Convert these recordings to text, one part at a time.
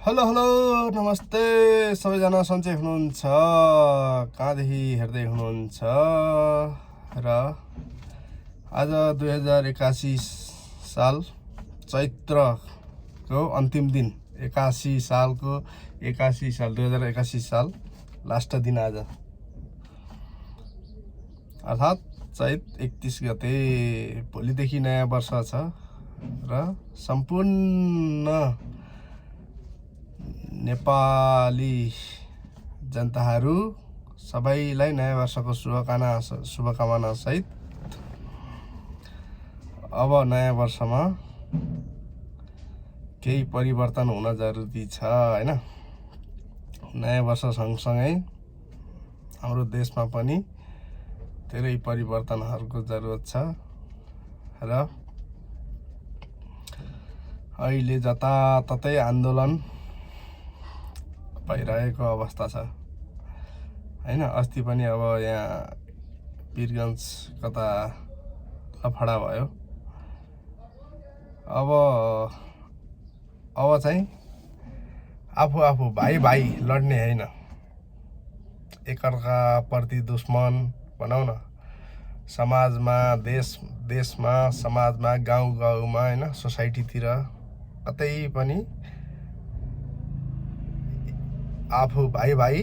Hello hello नमस्ते सबैजना सन्चै हुनुहुन्छ कहाँदेखि हेर्दै हुनुहुन्छ र आज 2081 साल चैत्रको अन्तिम दिन 81 सालको 81 साल 2081 साल लास्ट दिन आज अर्थात् चैत 31 गते भोलिदेखि नयाँ वर्ष छ र सम्पूर्ण नेपाली जनताहरू सबैलाई नयाँ वर्षको शुभकामना सहित अब नयाँ वर्षमा केही परिवर्तन हुन जरुरी छ हैन। नयाँ वर्ष सँगसँगै हाम्रो देशमा पनि धेरै परिवर्तनहरूको जरुरत छ र अहिले जताततै आन्दोलन भइरहेको अवस्था छ हैन। अस्ति पनि अब यहाँ वीरगञ्ज कता लफडा भयो। अब चाहिँ आफू भाइ लड्ने हैन, एकअर्का प्रति दुश्मन भनौँ न। समाजमा देशमा समाजमा गाउँमा हैन, सोसाइटीतिर कतै पनि आफू भाइ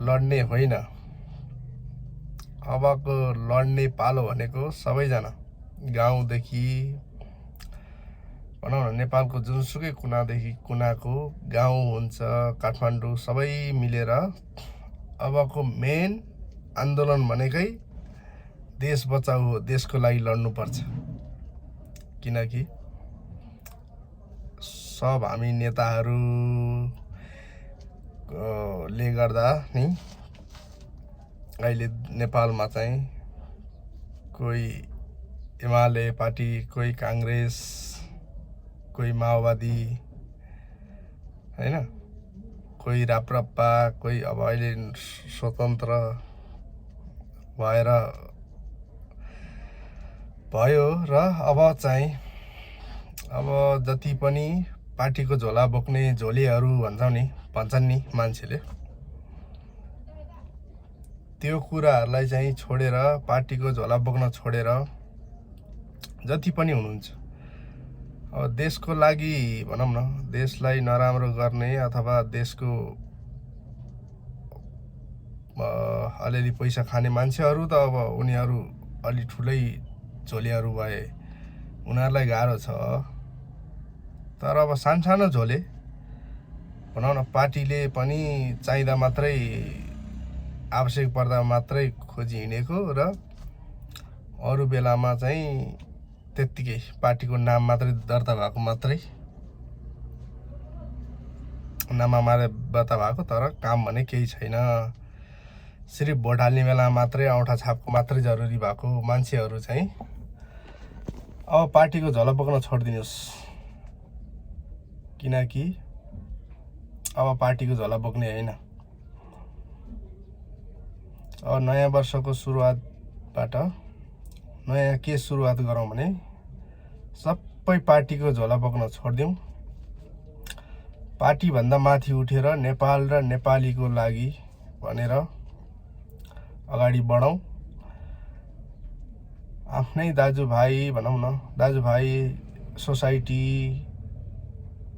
लड्ने होइन। अबको लड्ने पालो भनेको सबैजना गाउँदेखि भनौँ न, नेपालको जुनसुकै कुनादेखि कुनाको गाउँ हुन्छ, काठमाडौँ सबै मिलेर अबको मेन आन्दोलन भनेकै देश बचाउ हो। देशको लागि लड्नुपर्छ, किनकि सब हामी नेताहरू ले गर्दा नि अहिले नेपालमा चाहिँ कोही एमाले पार्टी, कोही काङ्ग्रेस, कोही माओवादी हैन, कोही राप्रपा, कोही अब अहिले स्वतन्त्र भएर भयो र अब चाहिँ अब जति पनि पार्टीको झोला बोक्ने झोलेहरू भन्छन् नि मान्छेले, त्यो कुराहरूलाई चाहिँ छोडेर, पार्टीको झोला बोक्न छोडेर जति पनि हुनुहुन्छ अब देशको लागि भनौँ न, देशलाई नराम्रो गर्ने अथवा देशको अलिअलि पैसा खाने मान्छेहरू त अब उनीहरू अलि ठुलै झोलेहरू भए, उनीहरूलाई गाह्रो छ। तर अब सानो झोले भनौँ न, पार्टीले पनि चाहिँदा मात्रै, आवश्यक पर्दा मात्रै खोजी हिँडेको र अरू बेलामा चाहिँ त्यत्तिकै पार्टीको नाम मात्रै दर्ता भएको, मात्रै नाममा मात्रै दर्ता भएको, तर काम भने केही छैन। सिर्फ भोट हाल्ने बेला मात्रै औँठा छापको मात्रै जरुरी भएको मान्छेहरू चाहिँ अब पार्टीको झोला बोक्न छोडिदिनुहोस्, किनकि अब पार्टीको झोला बोक्ने होइन। अब नयाँ वर्षको सुरुवातबाट नयाँ के सुरुवात गरौँ भने सबै पार्टीको झोला बोक्न छोडिदिउँ, पार्टीभन्दा माथि उठेर नेपाल र नेपालीको लागि भनेर अगाडि बढौँ। आफ्नै दाजुभाइ भनौँ न, दाजुभाइ, सोसाइटी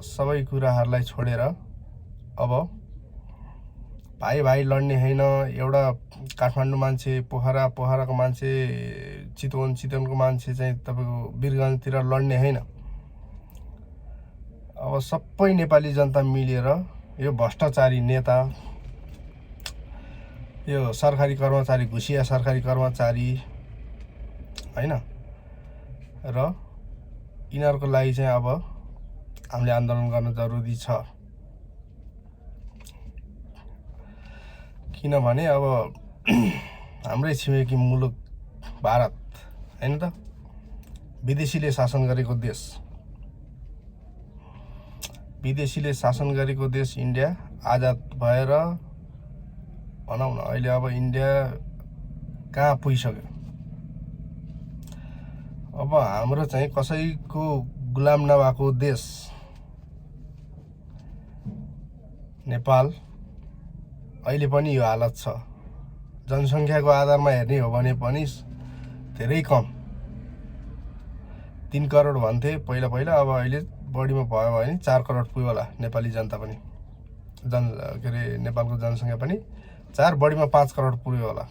सबै कुराहरूलाई छोडेर अब भाइ लड्ने होइन। एउटा काठमाडौँ मान्छे, पोखराको मान्छे, चितवनको मान्छे चाहिँ तपाईँको वीरगञ्जतिर लड्ने होइन। अब सबै नेपाली जनता मिलेर यो भ्रष्टाचारी नेता, यो सरकारी कर्मचारी, घुसिया सरकारी कर्मचारी हैन, र यिनीहरूको लागि चाहिँ अब हामीले आन्दोलन गर्न जरुरी छ। किनभने अब हाम्रै छिमेकी मुलुक भारत हैन त, विदेशीले शासन गरेको देश इन्डिया आजाद भएर भनौँ न, अहिले अब इन्डिया कहाँ पुगिसक्यो। अब हाम्रो चाहिँ कसैको गुलाम नभएको देश नेपाल अहिले पनि यो हालत छ। जनसङ्ख्याको आधारमा हेर्ने हो भने पनि धेरै कम। 3 करोड भन्थे पहिला अब अहिले बढीमा भयो भने 4 करोड पुग्यो होला नेपाली जनता पनि। के अरे नेपालको जनसङ्ख्या पनि 4 बढीमा 5 करोड पुग्यो होला,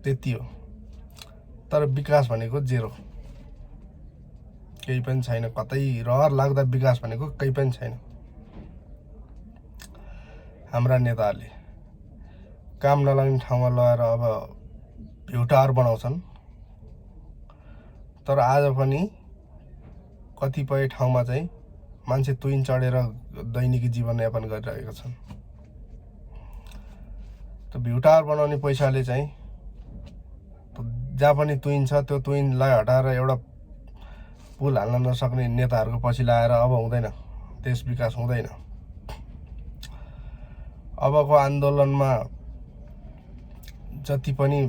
त्यति हो। तर विकास भनेको जेरो, केही पनि छैन। कतै रहर लाग्दा विकास भनेको केही पनि छैन। हाम्रा नेताहरूले काम नलाग्ने ठाउँमा लगाएर अब भ्यू टावर बनाउँछन्। तर आज पनि कतिपय ठाउँमा चाहिँ मान्छे तुइन चढेर दैनिकी जीवनयापन गरिरहेका छन्। त्यो भ्यू टावर बनाउने पैसाले चाहिँ जहाँ पनि तुइन छ त्यो तुइनलाई हटाएर एउटा पुल हाल्न नसक्ने नेताहरूको पछि लाएर अब हुँदैन, देश विकास हुँदैन। अबको आन्दोलनमा जति पनि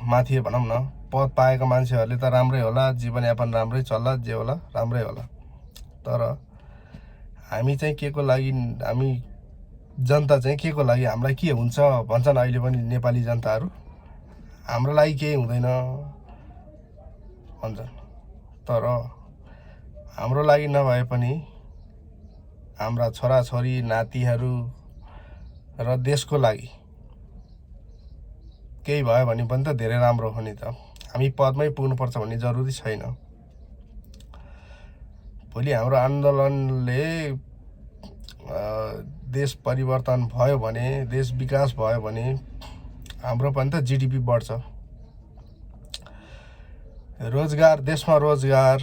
माथि भनौँ न पद पाएका मान्छेहरूले त राम्रै होला, जीवनयापन राम्रै चल्ला, जे होला राम्रै होला। तर हामी चाहिँ के को लागि, हामी जनता चाहिँ के को लागि, हामीलाई के हुन्छ भन्छन् अहिले पनि नेपाली जनताहरू। हाम्रो लागि केही हुँदैन भन्छन्। तर हाम्रो लागि नभए पनि हाम्रा छोराछोरी नातिहरू र देशको लागि केही भयो भने पनि त धेरै राम्रो हो नि त। हामी पदमै पुग्नुपर्छ भन्ने जरुरी छैन। भोलि हाम्रो आन्दोलनले देश परिवर्तन भयो भने, देश विकास भयो भने हाम्रो पनि त जिडिपी बढ्छ। रोजगार, देशमा रोजगार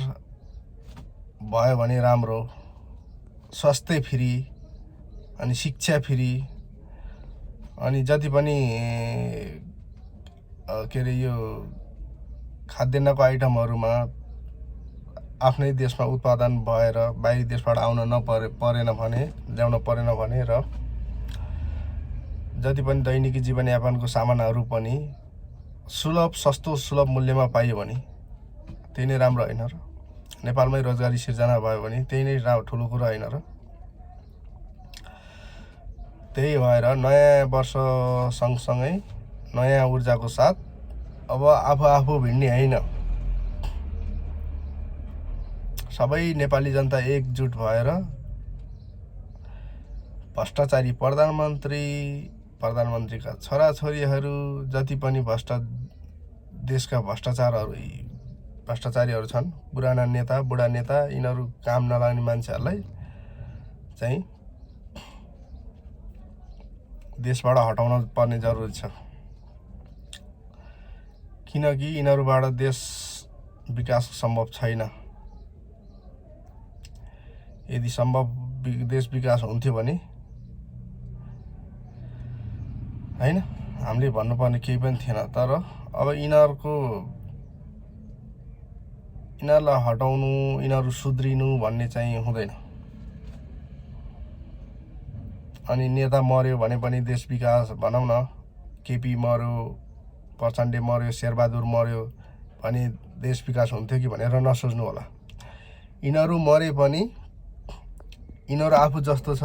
भयो भने राम्रो, स्वास्थ्य फ्री, अनि शिक्षा फ्री, अनि जति पनि के अरे यो खाद्यान्नको आइटमहरूमा आफ्नै देशमा उत्पादन भएर बाहिरी देशबाट आउन परेन भने, ल्याउन परेन भने, र जति पनि दैनिकी जीवनयापनको सामानहरू पनि सुलभ, सस्तो, सुलभ मूल्यमा पाइयो भने त्यही नै राम्रो होइन र? नेपालमै रोजगारी सिर्जना भयो भने त्यही नै ठुलो कुरा होइन र? त्यही भएर नयाँ वर्ष सँगसँगै नयाँ ऊर्जाको साथ अब आफू भिड्ने होइन, सबै नेपाली जनता एकजुट भएर भ्रष्टाचारी प्रधानमन्त्रीका छोराछोरीहरू, जति पनि देशका भ्रष्टाचारीहरू छन्, पुराना नेता, बुढा नेता, यिनीहरू काम नलाग्ने मान्छेहरूलाई चाहिँ देशबाट हटाउन पर्ने जरुरी छ। किनकि यिनीहरूबाट देश विकास सम्भव छैन। यदि सम्भव देश विकास हुन्थ्यो भने हैन, हामीले भन्नुपर्ने केही पनि थिएन। तर अब यिनीहरूलाई हटाउनु, यिनीहरू सुध्रिनु भन्ने चाहिँ हुँदैन। अनि नेता मर्यो भने पनि देश विकास, भनौँ न केपी मर्यो, प्रचण्डे मर्यो, शेरबहादुर मर्यो भने देश विकास हुन्थ्यो कि भनेर नसोच्नु होला। यिनीहरू मरे पनि यिनीहरू आफू जस्तो छ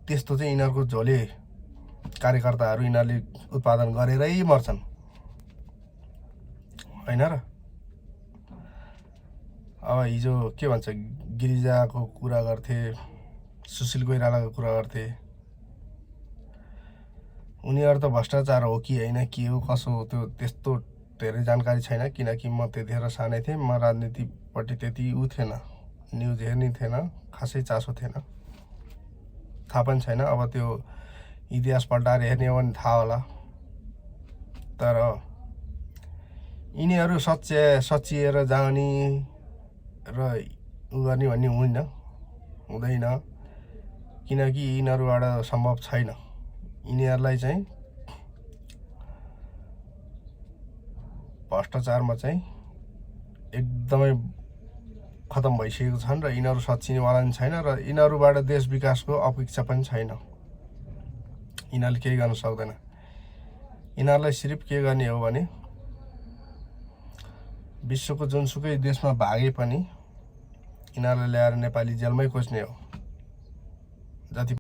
त्यस्तो चाहिँ यिनीहरूको झोले कार्यकर्ताहरू यिनीहरूले उत्पादन गरेरै मर्छन्, होइन र? अब हिजो के भन्छ, गिरिजाको कुरा गर्थे, सुशील कोइरालाको कुरा गर्थे। उनीहरू त भ्रष्टाचार हो कि होइन, के हो कसो हो, त्यो त्यस्तो धेरै जानकारी छैन। किनकि म त्यतिखेर सानै थिएँ, म राजनीतिपट्टि त्यति थिएन, न्युज हेर्ने थिएन, खासै चासो थिएन, थाहा पनि छैन। अब त्यो इतिहास पल्टाएर हेर्ने हो भने थाहा होला। तर यिनीहरू सच्चिएर जाने र उ गर्ने भन्ने हुँदैन। किनकि यिनीहरूबाट सम्भव छैन। यिनीहरूलाई चाहिँ भ्रष्टाचारमा चाहिँ एकदमै खतम भइसकेको छन् र यिनीहरू सच्चिनेवाला पनि छैन, र यिनीहरूबाट देश विकासको अपेक्षा पनि छैन। यिनीहरूले केही गर्न सक्दैन। यिनीहरूलाई सिर्फ के गर्ने हो भने विश्वको जुनसुकै देशमा भागे पनि यिनीहरूलाई ल्याएर नेपाली जेलमै कोच्ने हो। जति